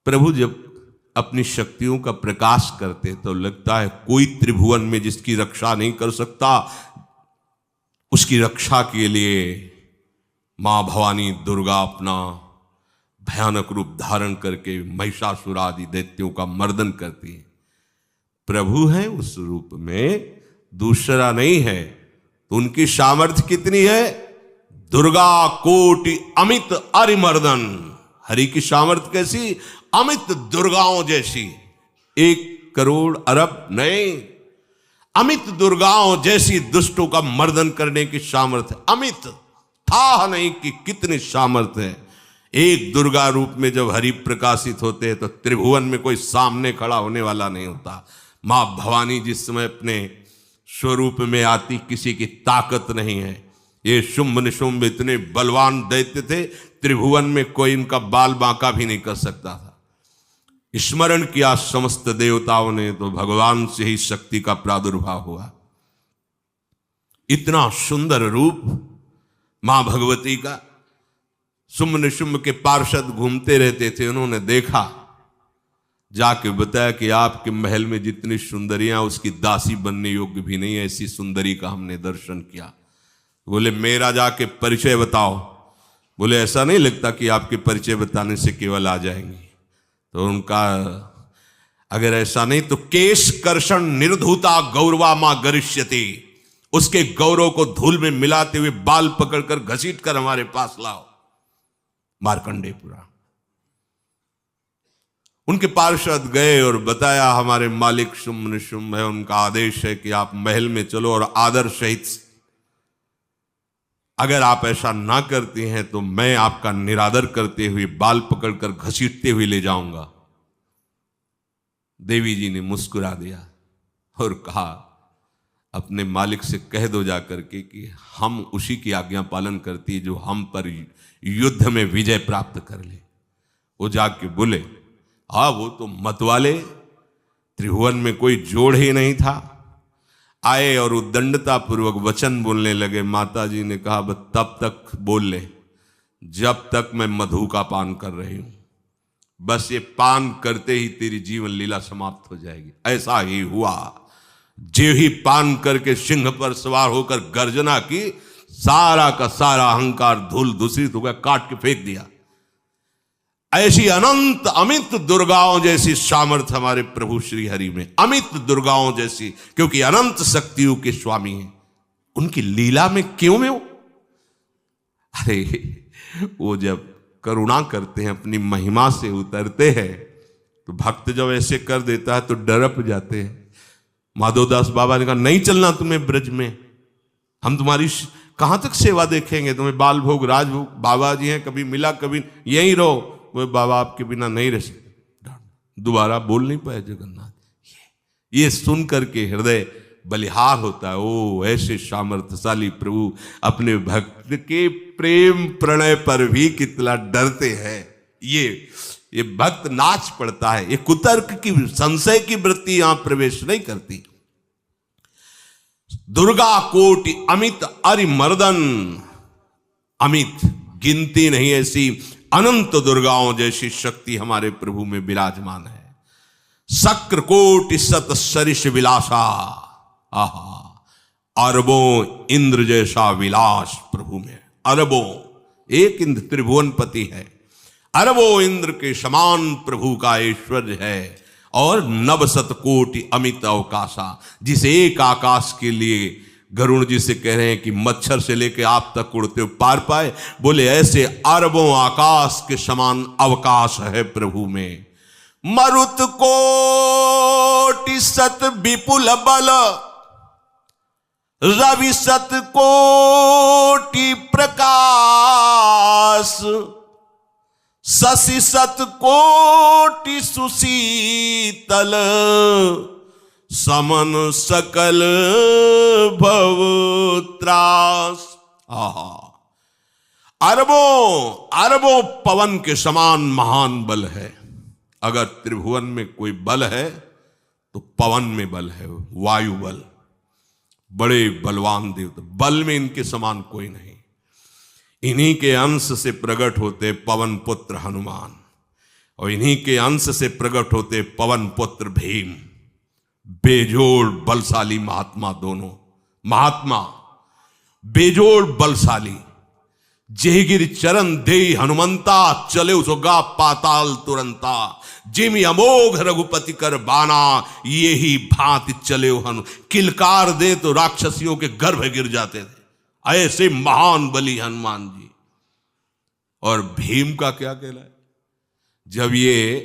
प्रभु जब अपनी शक्तियों का प्रकाश करते तो लगता है कोई त्रिभुवन में जिसकी रक्षा नहीं कर सकता। उसकी रक्षा के लिए मां भवानी दुर्गा अपना भयानक रूप धारण करके महिषासुर आदि दैत्यों का मर्दन करती है। प्रभु है उस रूप में, दूसरा नहीं है। तो उनकी सामर्थ्य कितनी है? दुर्गा कोटि अमित अरिमर्दन। हरि की सामर्थ्य कैसी? अमित दुर्गाओं जैसी। 1 करोड़ अरब नहीं, अमित दुर्गाओं जैसी दुष्टों का मर्दन करने की सामर्थ्य। अमित था नहीं कि कितनी सामर्थ्य है। एक दुर्गा रूप में जब हरि प्रकाशित होते हैं तो त्रिभुवन में कोई सामने खड़ा होने वाला नहीं होता। मां भवानी जिस समय अपने स्वरूप में आती, किसी की ताकत नहीं है। ये शुंभ निशुंभ इतने बलवान दैत्य थे, त्रिभुवन में कोई इनका बाल बांका भी नहीं कर सकता था। स्मरण किया समस्त देवताओं ने तो भगवान से ही शक्ति का प्रादुर्भाव हुआ। इतना सुंदर रूप मां भगवती का। शुंभ निशुंभ के पार्षद घूमते रहते थे, उन्होंने देखा, जाके बताया कि आपके महल में जितनी सुंदरियां उसकी दासी बनने योग्य भी नहीं है, ऐसी सुंदरी का हमने दर्शन किया। बोले मेरा जाके परिचय बताओ। बोले ऐसा नहीं लगता कि आपके परिचय बताने से केवल आ जाएंगी। तो उनका अगर ऐसा नहीं तो केश कर्षण निर्धूता गौरवा मां गरिष्यति। उसके गौरव को धूल में मिलाते हुए बाल पकड़कर घसीट कर हमारे पास लाओ। मार्कंडेय पुराण। उनके पार्षद गए और बताया हमारे मालिक शुंभ निशुंभ है, उनका आदेश है कि आप महल में चलो और आदर सहित, अगर आप ऐसा ना करती हैं तो मैं आपका निरादर करते हुए बाल पकड़कर घसीटते हुए ले जाऊंगा। देवी जी ने मुस्कुरा दिया और कहा अपने मालिक से कह दो जाकर के कि हम उसी की आज्ञा पालन करती है जो हम पर युद्ध में विजय प्राप्त कर ले। वो जाके बोले हाँ वो तो मतवाले, त्रिभुवन में कोई जोड़ ही नहीं था। आए और उद्दंडता पूर्वक वचन बोलने लगे। माता जी ने कहा बस तब तक बोल ले जब तक मैं मधु का पान कर रही हूं। बस ये पान करते ही तेरी जीवन लीला समाप्त हो जाएगी। ऐसा ही हुआ। जो ही पान करके सिंह पर सवार होकर गर्जना की, सारा का सारा अहंकार धूल दूषित हो गया, काट के फेंक दिया। ऐसी अनंत अमित दुर्गाओं जैसी सामर्थ्य हमारे प्रभु श्री हरि में, अमित दुर्गाओं जैसी, क्योंकि अनंत शक्तियों के स्वामी हैं। उनकी लीला में क्यों में हो? अरे वो जब करुणा करते हैं, अपनी महिमा से उतरते हैं, तो भक्त जब ऐसे कर देता है तो डरप जाते हैं। माधवदास बाबा ने कहा नहीं चलना तुम्हें ब्रज में, हम तुम्हारी कहां तक सेवा देखेंगे, तुम्हें बाल भोग राजभोग। बाबा जी हैं, कभी मिला कभी यहीं रहो। वो बाबा आपके बिना नहीं रह सकते। दोबारा बोल नहीं पाए जगन्नाथ। ये सुन करके हृदय बलिहार होता है। ओ ऐसे सामर्थ्यशाली प्रभु अपने भक्त के प्रेम प्रणय पर भी कितना डरते हैं। ये भक्त नाच पड़ता है। ये कुतर्क की, संशय की वृत्ति यहां प्रवेश नहीं करती। दुर्गा कोटि अमित अरिमर्दन। अमित गिनती नहीं, ऐसी अनंत दुर्गाओं जैसी शक्ति हमारे प्रभु में विराजमान है। शक्र कोटि सत सरिष विलासा। आहा, अरबों इंद्र जैसा विलास प्रभु में। अरबों, एक इंद्र त्रिभुवनपति है, अरबों इंद्र के समान प्रभु का ऐश्वर्य है। और नव शत कोटि अमित अवकाशा, जिस एक आकाश के लिए गरुण जी से कह रहे हैं कि मच्छर से लेके आप तक उड़ते हो पार पाए। बोले ऐसे अरबों आकाश के समान अवकाश है प्रभु में। मरुत कोटि सत विपुल बल, रवि सत कोटि प्रकाश, शशि सत कोटि सुशीतल, समन सकल भव त्रास। अरबों पवन के समान महान बल है। अगर त्रिभुवन में कोई बल है तो पवन में बल है, वायु बल। बड़े बलवान देवता, बल में इनके समान कोई नहीं। इन्हीं के अंश से प्रकट होते पवन पुत्र हनुमान। और इन्हीं के अंश से प्रकट होते पवन पुत्र भीम, बेजोड़ बलशाली महात्मा। दोनों महात्मा बेजोड़ बलशाली। जेगिर चरण दे हनुमंता, चले उसोगा पाताल तुरंता। जिमि अमोघ रघुपति कर बाना, ये ही भांति चले हनु। किलकार दे तो राक्षसियों के गर्भ गिर जाते थे। ऐसे महान बली हनुमान जी। और भीम का क्या कहना है? जब ये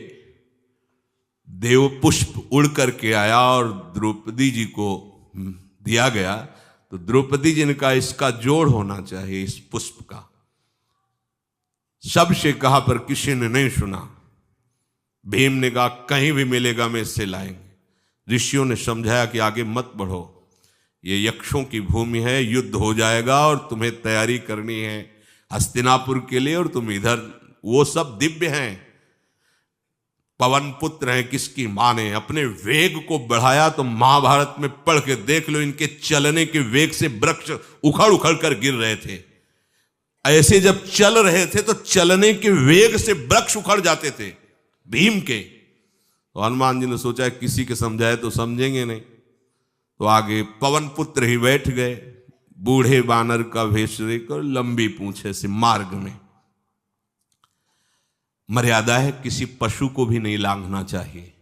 देव पुष्प उड़ करके आया और द्रौपदी जी को दिया गया, तो द्रौपदी जी ने कहा इसका जोड़ होना चाहिए इस पुष्प का। सबसे कहा पर किसी ने नहीं सुना। भीम ने कहा कहीं भी मिलेगा मैं इससे लाएंगे। ऋषियों ने समझाया कि आगे मत बढ़ो, ये यक्षों की भूमि है, युद्ध हो जाएगा और तुम्हें तैयारी करनी है हस्तिनापुर के लिए, और तुम इधर, वो सब दिव्य हैं, पवन पुत्र हैं। किसकी मां ने अपने वेग को बढ़ाया तो महाभारत में पढ़ के देख लो, इनके चलने के वेग से वृक्ष उखड़ उखड़ कर गिर रहे थे। ऐसे जब चल रहे थे तो चलने के वेग से वृक्ष उखड़ जाते थे भीम के। तो हनुमान जी ने सोचा किसी के समझाए तो समझेंगे नहीं, तो आगे पवन पुत्र ही बैठ गए, बूढ़े बानर का वेश लेकर, लंबी पूंछे से। मार्ग में मर्यादा है, किसी पशु को भी नहीं लांघना चाहिए।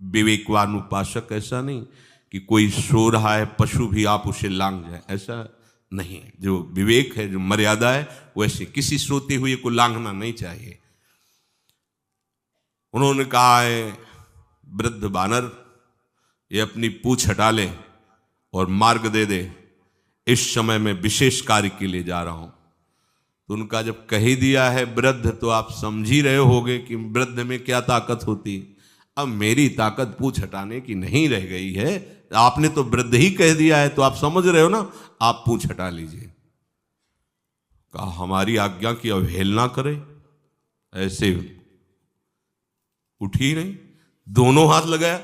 विवेकवान उपासक ऐसा नहीं कि कोई सो रहा है पशु भी आप उसे लांघ जाए, ऐसा नहीं। जो विवेक है, जो मर्यादा है, वैसे किसी सोते हुए को लांघना नहीं चाहिए। उन्होंने कहा है वृद्ध बानर ये अपनी पूंछ हटा ले और मार्ग दे दे, इस समय मैं विशेष कार्य के लिए जा रहा हूं। तो उनका जब कह ही दिया है वृद्ध, तो आप समझ ही रहे होगे कि वृद्ध में क्या ताकत होती। अब मेरी ताकत पूंछ हटाने की नहीं रह गई है, आपने तो वृद्ध ही कह दिया है, तो आप समझ रहे हो ना, आप पूंछ हटा लीजिए। कहा हमारी आज्ञा की अवहेलना करे, ऐसे उठी नहीं, दोनों हाथ लगाया,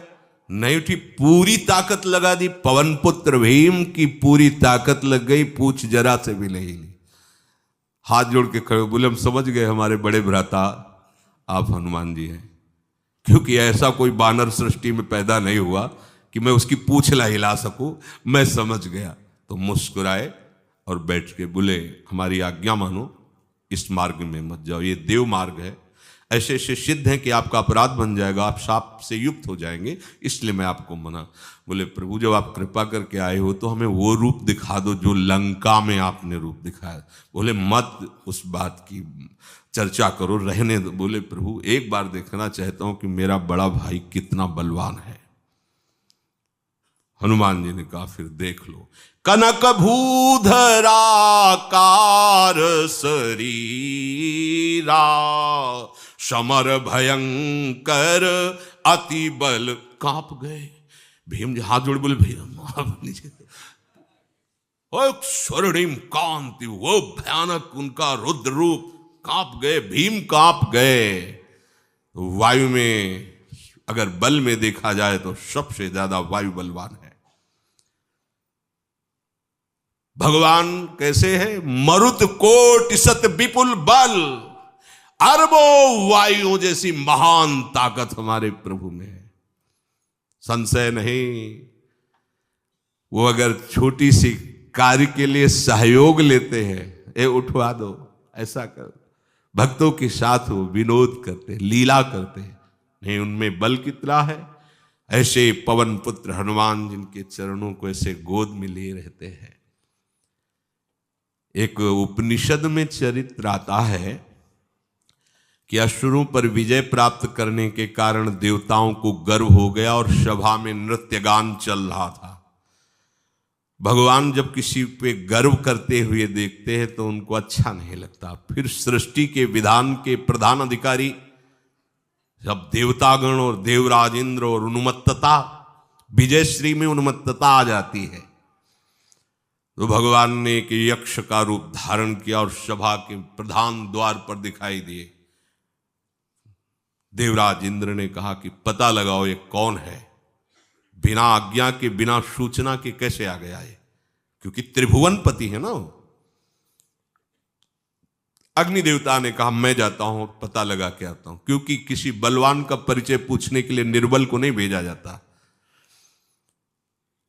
नहीं उठी, पूरी ताकत लगा दी। पवन पुत्र भीम की पूरी ताकत लग गई, पूंछ जरा से भी नहीं ली। हाथ जोड़ के खड़े बोले हम समझ गए हमारे बड़े भ्राता आप हनुमान जी हैं, क्योंकि ऐसा कोई बानर सृष्टि में पैदा नहीं हुआ कि मैं उसकी पूंछ ला हिला सकूं। मैं समझ गया। तो मुस्कुराए और बैठ के बोले हमारी आज्ञा मानो, इस मार्ग में मत जाओ, ये देव मार्ग है, ऐसे ऐसे सिद्ध हैं कि आपका अपराध बन जाएगा, आप शाप से युक्त हो जाएंगे, इसलिए मैं आपको मना। बोले प्रभु जब आप कृपा करके आए हो तो हमें वो रूप दिखा दो जो लंका में आपने रूप दिखाया। बोले मत उस बात की चर्चा करो, रहने दो। बोले प्रभु एक बार देखना चाहता हूं कि मेरा बड़ा भाई कितना बलवान है। हनुमान जी ने कहा फिर देख लो। कनक भूधराकार शरीरा, समर भयंकर अति बल। कांप गए भीम जी, हाथ जोड़ बोले भैया नीचे। स्वर्णिम कांति, वो भयानक उनका रुद्र रूप, कांप गए भीम, कांप गए। वायु में अगर बल में देखा जाए तो सबसे ज्यादा वायु बलवान है। भगवान कैसे है? मरुत कोटि सत विपुल बल, अरबों वायुओं जैसी महान ताकत हमारे प्रभु में है, संशय नहीं। वो अगर छोटी सी कार्य के लिए सहयोग लेते हैं, ए उठवा दो, ऐसा कर, भक्तों के साथ वो विनोद करते, लीला करते, नहीं उनमें बल कितना है। ऐसे पवन पुत्र हनुमान जिनके चरणों को ऐसे गोद में लिए रहते हैं। एक उपनिषद में चरित्र आता है कि असुरों पर विजय प्राप्त करने के कारण देवताओं को गर्व हो गया और सभा में नृत्य गान चल रहा था। भगवान जब किसी पे गर्व करते हुए देखते हैं तो उनको अच्छा नहीं लगता। फिर सृष्टि के विधान के प्रधान अधिकारी जब देवतागण और देवराज इंद्र और उन्मत्तता, विजयश्री में उन्मत्तता आ जाती है, तो भगवान ने एक यक्ष का रूप धारण किया और सभा के प्रधान द्वार पर दिखाई दिए। देवराज इंद्र ने कहा कि पता लगाओ ये कौन है, बिना आज्ञा के, बिना सूचना के कैसे आ गया है, क्योंकि त्रिभुवनपति है ना। अग्नि देवता ने कहा मैं जाता हूं, पता लगा के आता हूं, क्योंकि किसी बलवान का परिचय पूछने के लिए निर्बल को नहीं भेजा जाता।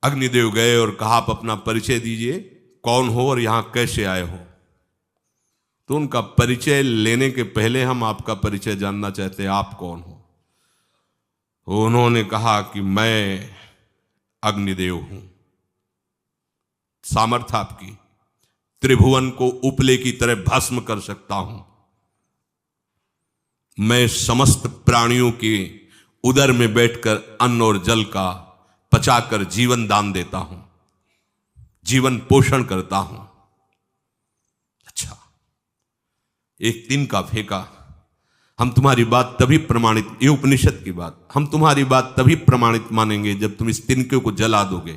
अग्निदेव गए और कहा आप अपना परिचय दीजिए, कौन हो और यहां कैसे आए हो। तो उनका परिचय लेने के पहले हम आपका परिचय जानना चाहते हैं, आप कौन हो। उन्होंने कहा कि मैं अग्निदेव हूं। सामर्थ्य आपकी, त्रिभुवन को उपले की तरह भस्म कर सकता हूं। मैं समस्त प्राणियों के उदर में बैठकर अन्न और जल का पचाकर जीवन दान देता हूं, जीवन पोषण करता हूं। अच्छा, एक तिनका फेंका, हम तुम्हारी बात तभी प्रमाणित, ये उपनिषद की बात, हम तुम्हारी बात तभी प्रमाणित मानेंगे जब तुम इस तिनके को जला दोगे।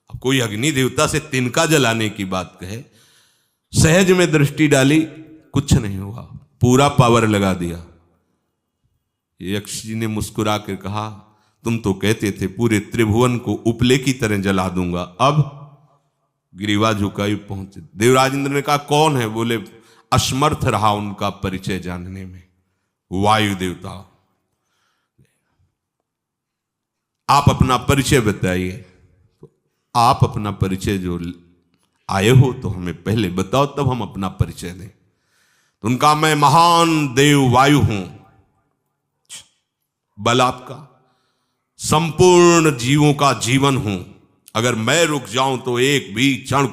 अब कोई अग्नि देवता से तिनका जलाने की बात कहे, सहज में दृष्टि डाली, कुछ नहीं हुआ, पूरा पावर लगा दिया। यक्ष जी ने मुस्कुरा कर कहा तुम तो कहते थे पूरे त्रिभुवन को उपले की तरह जला दूंगा, अब गिरीवा झुकाई पहुंचे। देवराज इंद्र ने कहा कौन है। बोले असमर्थ रहा उनका परिचय जानने में, वायु देवता। आप अपना परिचय बताइए। आप अपना परिचय जो आए हो तो हमें पहले बताओ, तब हम अपना परिचय दें। तो उनका मैं महान देव वायु हूं। बल आपका, संपूर्ण जीवों का जीवन हूं। अगर मैं रुक जाऊं तो एक भी क्षण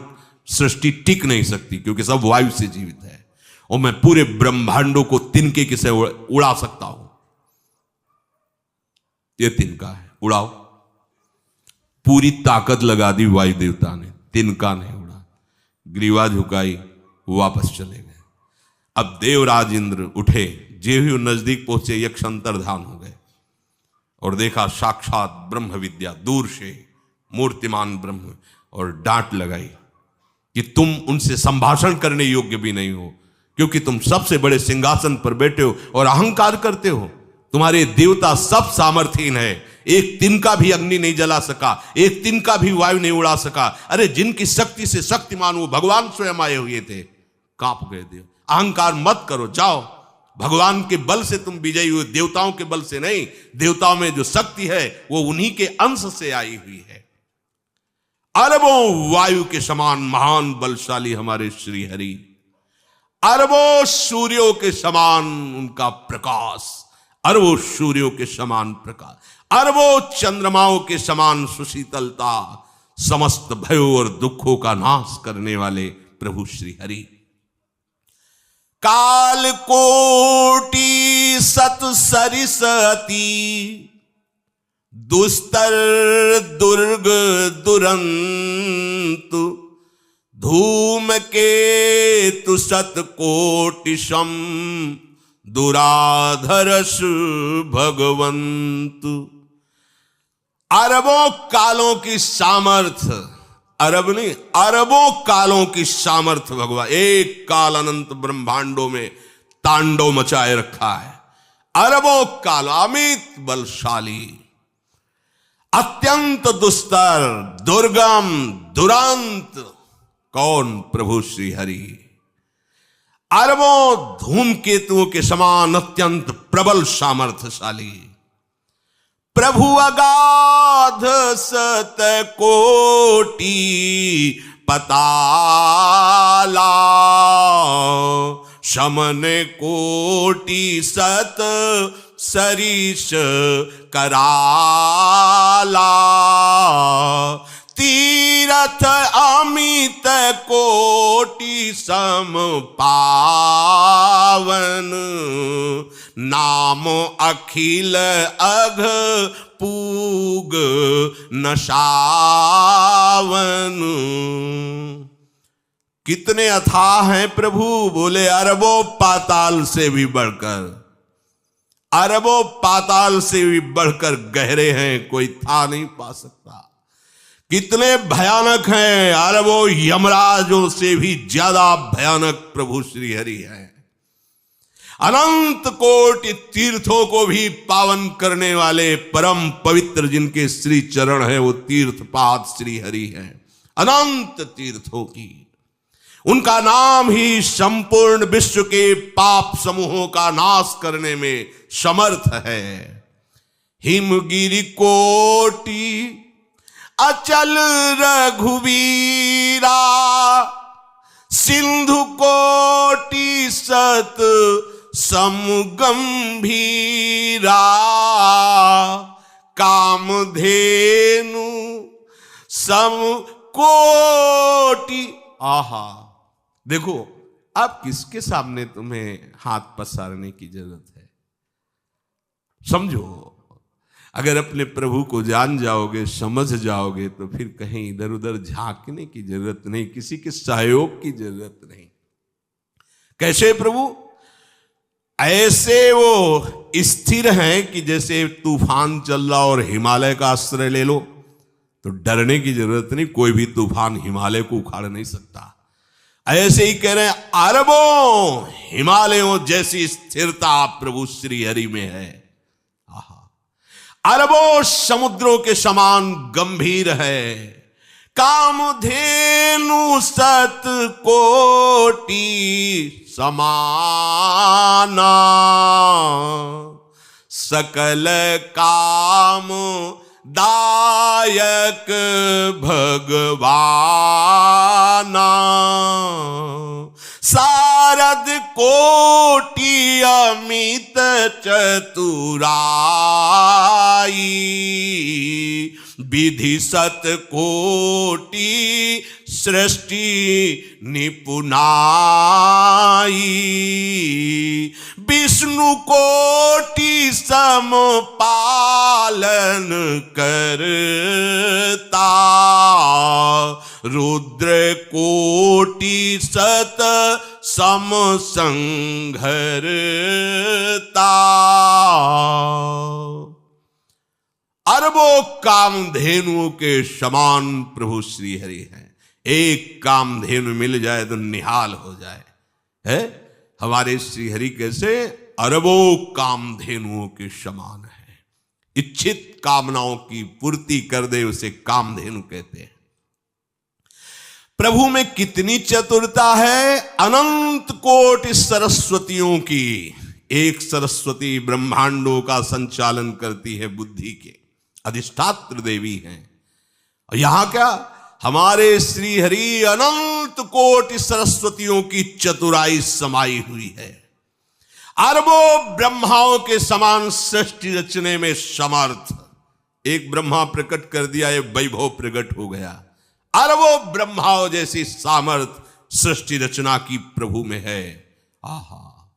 सृष्टि टिक नहीं सकती, क्योंकि सब वायु से जीवित है। और मैं पूरे ब्रह्मांडों को तिनके के से उड़ा सकता हूं। ये तिनका है, उड़ाओ। पूरी ताकत लगा दी वायु देवता ने, तिनका नहीं उड़ा। ग्रीवा झुकाई, वापस चले गए। अब देवराज इंद्र उठे, जे ही नजदीक पहुंचे यक्ष अंतर्धान हो गए और देखा साक्षात ब्रह्म विद्या, दूर से मूर्तिमान ब्रह्म, और डांट लगाई कि तुम उनसे संभाषण करने योग्य भी नहीं हो, क्योंकि तुम सबसे बड़े सिंहासन पर बैठे हो और अहंकार करते हो। तुम्हारे देवता सब सामर्थ्यहीन है, एक तिनका भी अग्नि नहीं जला सका, एक तिनका भी वायु नहीं उड़ा सका। अरे जिनकी शक्ति से शक्तिमान वो भगवान स्वयं आए हुए थे, कांप गए देव। अहंकार मत करो, जाओ। भगवान के बल से तुम विजयी हुए, देवताओं के बल से नहीं। देवताओं में जो शक्ति है वो उन्हीं के अंश से आई हुई है। अरबों वायु के समान महान बलशाली हमारे श्री हरि, अरबों सूर्यों के समान उनका प्रकाश, अरबों सूर्यों के समान प्रकाश, अरबों चंद्रमाओं के समान सुशीतलता, समस्त भयों और दुखों का नाश करने वाले प्रभु श्री हरि। काल कोटि सत सरिसती, दुस्तर दुर्ग दुरंत, धूम के तु सत कोटि सम, दुराधरस भगवंत। अरबों कालों की सामर्थ्य, अरब नहीं अरबों कालों की सामर्थ्य भगवान, एक काल अनंत ब्रह्मांडों में तांडव मचाए रखा है। अरबों काल, अमित बलशाली, अत्यंत दुस्तर, दुर्गम, दुरांत, कौन? प्रभु श्री हरि। अरबों धूमकेतुओं के समान अत्यंत प्रबल सामर्थ्यशाली, प्रभु अगाध सत कोटि पताला, शमन कोटि सत सरिष कराला, तीरथ अमित कोटि सम पावन, नाम अखिल अघ पूग नशावन। कितने अथाह हैं प्रभु। बोले अरबों पाताल से भी बढ़कर, अरबों पाताल से भी बढ़कर गहरे हैं, कोई था नहीं पा सकता। कितने भयानक हैं, अरबों यमराजों से भी ज्यादा भयानक प्रभु श्री हरि हैं। अनंत कोटि तीर्थों को भी पावन करने वाले परम पवित्र जिनके श्री चरण हैं, वो तीर्थपाद श्री हरि हैं। अनंत तीर्थों की उनका नाम ही संपूर्ण विश्व के पाप समूहों का नाश करने में समर्थ है। हिमगिरि कोटि अचल रघुवीरा, सिंधु कोटि सत समगंभीरा, कामधेनु सम कोटि। आहा, देखो अब किसके सामने तुम्हें हाथ पसारने की जरूरत है? समझो, अगर अपने प्रभु को जान जाओगे, समझ जाओगे, तो फिर कहीं इधर उधर झांकने की जरूरत नहीं, किसी के सहयोग की जरूरत नहीं। कैसे प्रभु? ऐसे वो स्थिर हैं कि जैसे तूफान चल रहा और हिमालय का आश्रय ले लो तो डरने की जरूरत नहीं, कोई भी तूफान हिमालय को उखाड़ नहीं सकता। ऐसे ही कह रहे हैं, अरबों हिमालयों जैसी स्थिरता प्रभु श्री हरि में है। अरबों समुद्रों के समान गंभीर है। कामधेनु सत कोटि समाना, सकल काम दायक भगवाना, सारद कोटि अमित चतुराई, विधि सत कोटि सृष्टि निपुणाई, विष्णु कोटि सम पालन करता, रुद्र कोटि सत सम संघरता। अरबों कामधेनुओं के समान प्रभु श्री हरि हैं। एक कामधेनु मिल जाए तो निहाल हो जाए। है हमारे श्री हरि कैसे? अरबों कामधेनुओं के समान है। इच्छित कामनाओं की पूर्ति कर दे उसे कामधेनु कहते हैं। प्रभु में कितनी चतुरता है! अनंत कोटि सरस्वतियों की एक सरस्वती ब्रह्मांडों का संचालन करती है, बुद्धि के अधिष्ठात्र देवी हैं। और यहां क्या, हमारे श्री हरि अनंत कोटि सरस्वतियों की चतुराई समाई हुई है। अरबों ब्रह्माओं के समान सृष्टि रचने में समर्थ। एक ब्रह्मा प्रकट कर दिया, एक वैभव प्रकट हो गया। अरबों ब्रह्माओं जैसी सामर्थ सृष्टि रचना की प्रभु में है। आहा!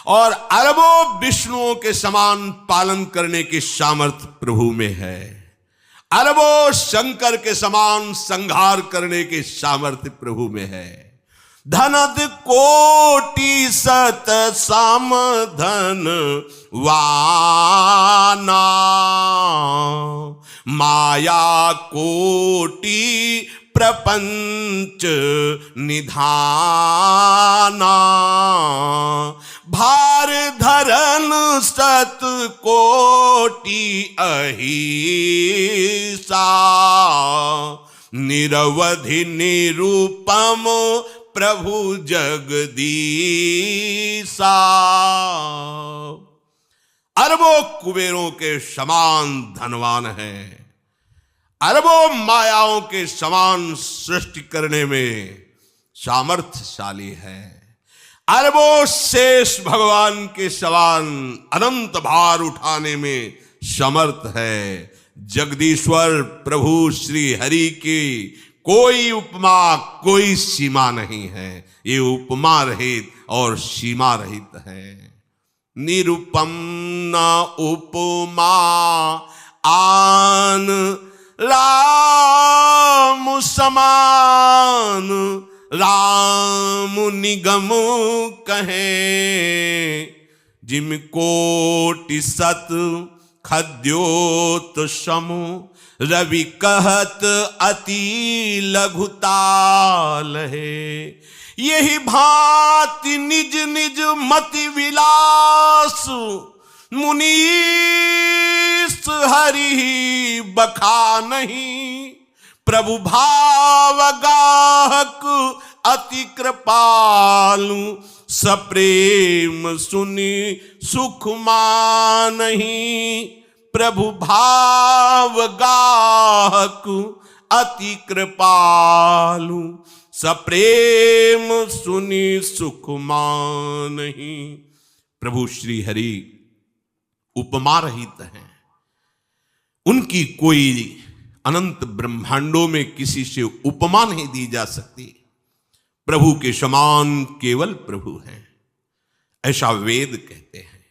और अरबों विष्णुओं के समान पालन करने की सामर्थ प्रभु में है। अरबों शंकर के समान संहार करने की सामर्थ्य प्रभु में है। धनद कोटि सत सम धन वाना, माया कोटि प्रपंच निधाना, भार धरन सत कोटि अहिसा, निरवधि निरूपम प्रभु जगदीसा। अरबों कुबेरों के समान धनवान है। अरबों मायाओं के समान सृष्टि करने में सामर्थ्यशाली है। अरबों शेष भगवान के समान अनंत भार उठाने में समर्थ है। जगदीश्वर प्रभु श्री हरि की कोई उपमा, कोई सीमा नहीं है। ये उपमा रहित और सीमा रहित है। निरुपम न उपमा आन राम समान, राम निगम कहे, जिम कोटि सत खद्योत समु, रवि कहत अति लघुताल है। यही भांति निज निज मति विलास, मुनीस हरि बखा नहीं, प्रभु भाव गाहक अति कृपालु, सप्रेम सुनि सुख मानहि। प्रभु भाव गाहक अति कृपालु, सप्रेम सुनि सुख मानहि। प्रभु श्री हरि उपमा रहित हैं, उनकी कोई अनंत ब्रह्मांडों में किसी से उपमा नहीं दी जा सकती। प्रभु के समान केवल प्रभु हैं, ऐसा वेद कहते हैं।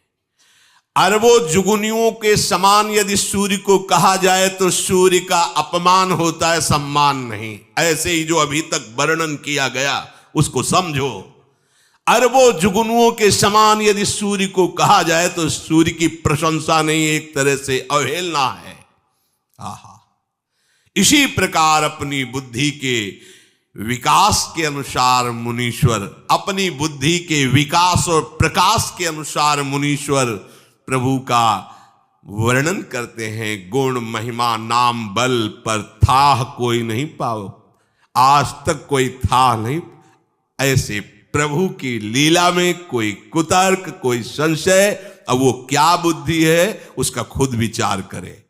अरबों जुगुनियों के समान यदि सूर्य को कहा जाए तो सूर्य का अपमान होता है, सम्मान नहीं। ऐसे ही जो अभी तक वर्णन किया गया उसको समझो। अरबों जुगनुओं के समान यदि सूर्य को कहा जाए तो सूर्य की प्रशंसा नहीं, एक तरह से अवहेलना है। आहा, इसी प्रकार अपनी बुद्धि के विकास के अनुसार मुनीश्वर, अपनी बुद्धि के विकास और प्रकाश के अनुसार मुनीश्वर प्रभु का वर्णन करते हैं। गुण महिमा नाम बल पर थाह कोई नहीं पाओ, आज तक कोई थाह नहीं। ऐसे प्रभु की लीला में कोई कुतर्क, कोई संशय, अब वो क्या बुद्धि है उसका खुद विचार करे।